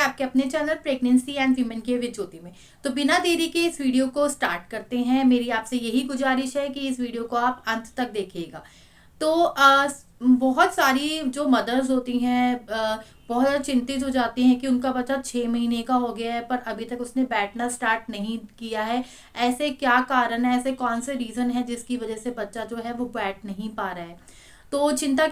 आपके अपने channel pregnancy and women care with Jyoti में। तो बिना देरी के इस वीडियो को स्टार्ट करते हैं। मेरी आपसे यही गुजारिश है कि इस वीडियो को आप अंत तक देखिएगा। तो बहुत सारी जो मदर्स होती हैं बहुत ज़्यादा चिंतित हो जाती हैं कि उनका बच्चा 6 महीने का हो गया है पर अभी तक उसने बैठना स्टार्ट नहीं किया है। ऐसे क्या कारण है, ऐसे कौन से रीज़न है जिसकी वजह से बच्चा जो है वो बैठ नहीं पा रहा है। तो चिंता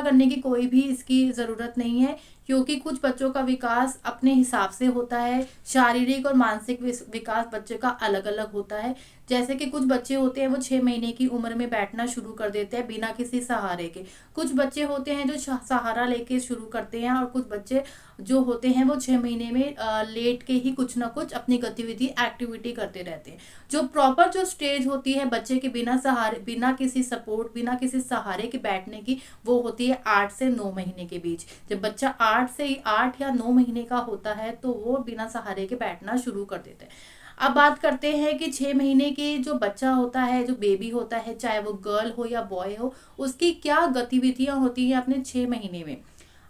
करने की कोई भी इसकी ज़रूरत नहीं है, क्योंकि कुछ बच्चों का विकास अपने हिसाब से होता है। शारीरिक और मानसिक विकास बच्चे का अलग अलग होता है। जैसे कि कुछ बच्चे होते हैं वो 6 महीने की उम्र में बैठना शुरू कर देते हैं बिना किसी सहारे के। कुछ बच्चे होते हैं जो सहारा लेके शुरू करते हैं, और कुछ बच्चे जो होते हैं वो 6 महीने में लेट के ही कुछ ना कुछ अपनी गतिविधि एक्टिविटी करते रहते हैं। जो प्रॉपर जो स्टेज होती है बच्चे के बिना सहारे, बिना किसी सपोर्ट, बिना किसी सहारे के बैठने की, वो होती है 8 से 9 महीने के बीच। जब बच्चा 8 या 9 महीने का होता है तो वो बिना सहारे के बैठना शुरू कर देता है। अब बात करते हैं कि 6 महीने के जो बच्चा होता है, जो बेबी होता है, चाहे वो गर्ल हो या बॉय हो, उसकी क्या गतिविधियां होती हैं अपने 6 महीने में।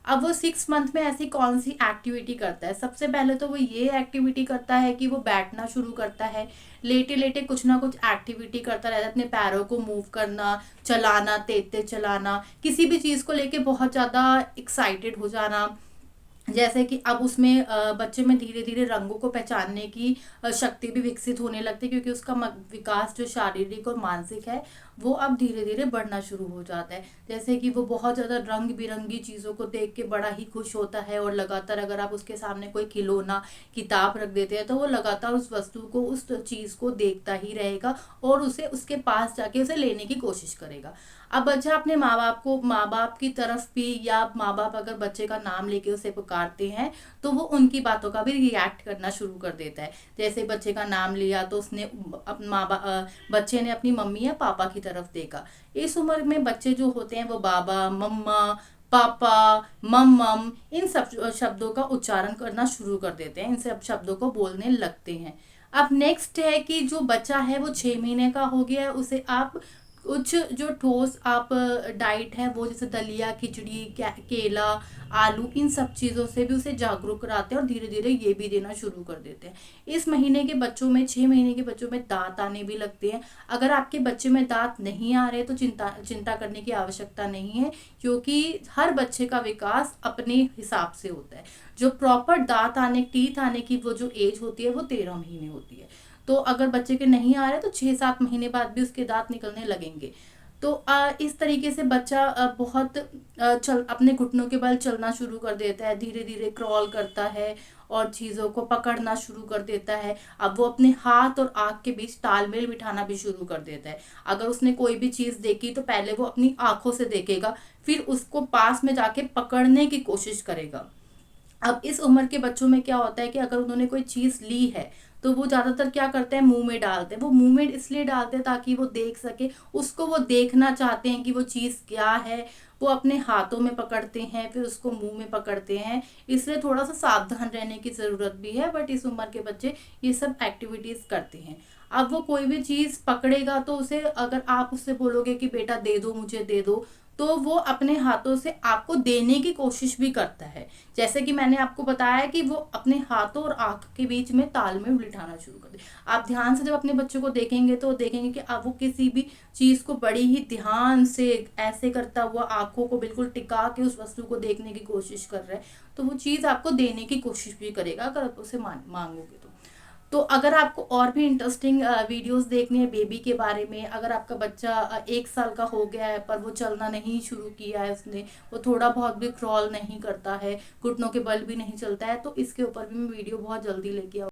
अब वो 6 मंथ में ऐसी कौन सी एक्टिविटी करता है। सबसे पहले तो वो ये एक्टिविटी करता है कि वो बैठना शुरू करता है। लेटे लेटे कुछ ना कुछ एक्टिविटी करता रहता है, अपने पैरों को मूव करना, चलाना, तेज तेज चलाना, किसी भी चीज़ को लेके बहुत ज़्यादा एक्साइटेड हो जाना। जैसे कि अब उसमें बच्चे में धीरे धीरे रंगों को पहचानने की शक्ति भी विकसित होने लगती है, क्योंकि उसका विकास जो शारीरिक और मानसिक है वो अब धीरे धीरे बढ़ना शुरू हो जाता है। जैसे कि वो बहुत ज़्यादा रंग बिरंगी चीज़ों को देख के बड़ा ही खुश होता है, और लगातार अगर आप उसके सामने कोई खिलौना, किताब रख देते हैं तो वो लगातार उस वस्तु को, उस चीज़ को देखता ही रहेगा और उसे उसके पास जाके उसे लेने की कोशिश करेगा। अब बच्चा अपने माँ बाप की तरफ भी, या माँ बाप अगर बच्चे का नाम लेके उसे पुकारते हैं तो वो उनकी बातों का भी रिएक्ट करना शुरू कर देता है। जैसे बच्चे का नाम लिया तो उसने बच्चे ने अपनी मम्मी या पापा की तरफ देखा। इस उम्र में बच्चे जो होते हैं वो बाबा, मम्मा, पापा, मम्मम, इन सब शब्दों का उच्चारण करना शुरू कर देते हैं, इन सब शब्दों को बोलने लगते हैं। अब नेक्स्ट है कि जो बच्चा है वो 6 महीने का हो गया है, उसे आप कुछ जो ठोस आप डाइट है वो, जैसे दलिया, खिचड़ी, केला, आलू, इन सब चीज़ों से भी उसे जागरूक कराते हैं और धीरे धीरे ये भी देना शुरू कर देते हैं। इस महीने के बच्चों में, 6 महीने के बच्चों में दांत आने भी लगते हैं। अगर आपके बच्चे में दांत नहीं आ रहे तो चिंता करने की आवश्यकता नहीं है, क्योंकि हर बच्चे का विकास अपने हिसाब से होता है। जो प्रॉपर दांत आने, टीथ आने की वो जो एज होती है वो 13 महीने होती है। तो अगर बच्चे के नहीं आ रहे तो 6-7 महीने बाद भी उसके दांत निकलने लगेंगे। तो इस तरीके से बच्चा बहुत अपने घुटनों के बल चलना शुरू कर देता है, धीरे धीरे क्रॉल करता है और चीज़ों को पकड़ना शुरू कर देता है। अब वो अपने हाथ और आँख के बीच तालमेल बिठाना भी शुरू कर देता है। अगर उसने कोई भी चीज़ देखी तो पहले वो अपनी आँखों से देखेगा, फिर उसको पास में जाके पकड़ने की कोशिश करेगा। अब इस उम्र के बच्चों में क्या होता है कि अगर उन्होंने कोई चीज़ ली है तो वो ज़्यादातर क्या करते हैं, मुंह में डालते हैं। वो मुंह में इसलिए डालते हैं ताकि वो देख सके, उसको वो देखना चाहते हैं कि वो चीज़ क्या है। वो अपने हाथों में पकड़ते हैं, फिर उसको मुंह में पकड़ते हैं। इसलिए थोड़ा सा सावधान रहने की ज़रूरत भी है, बट इस उम्र के बच्चे ये सब एक्टिविटीज़ करते हैं। अब वो कोई भी चीज़ पकड़ेगा तो उसे, अगर आप उससे बोलोगे कि बेटा दे दो, मुझे दे दो, तो वो अपने हाथों से आपको देने की कोशिश भी करता है। जैसे कि मैंने आपको बताया कि वो अपने हाथों और आंख के बीच में तालमेल बिठाना शुरू कर दे। आप ध्यान से जब अपने बच्चों को देखेंगे तो देखेंगे कि अब वो किसी भी चीज़ को बड़ी ही ध्यान से ऐसे करता हुआ, आंखों को बिल्कुल टिका के उस वस्तु को देखने की कोशिश कर रहा है। तो वो चीज़ आपको देने की कोशिश भी करेगा अगर आप उसे मांगोगे तो अगर आपको और भी इंटरेस्टिंग वीडियोस देखनी है बेबी के बारे में, अगर आपका बच्चा 1 साल का हो गया है पर वो चलना नहीं शुरू किया है उसने, वो थोड़ा बहुत भी क्रॉल नहीं करता है, घुटनों के बल भी नहीं चलता है, तो इसके ऊपर भी मैं वीडियो बहुत जल्दी लेके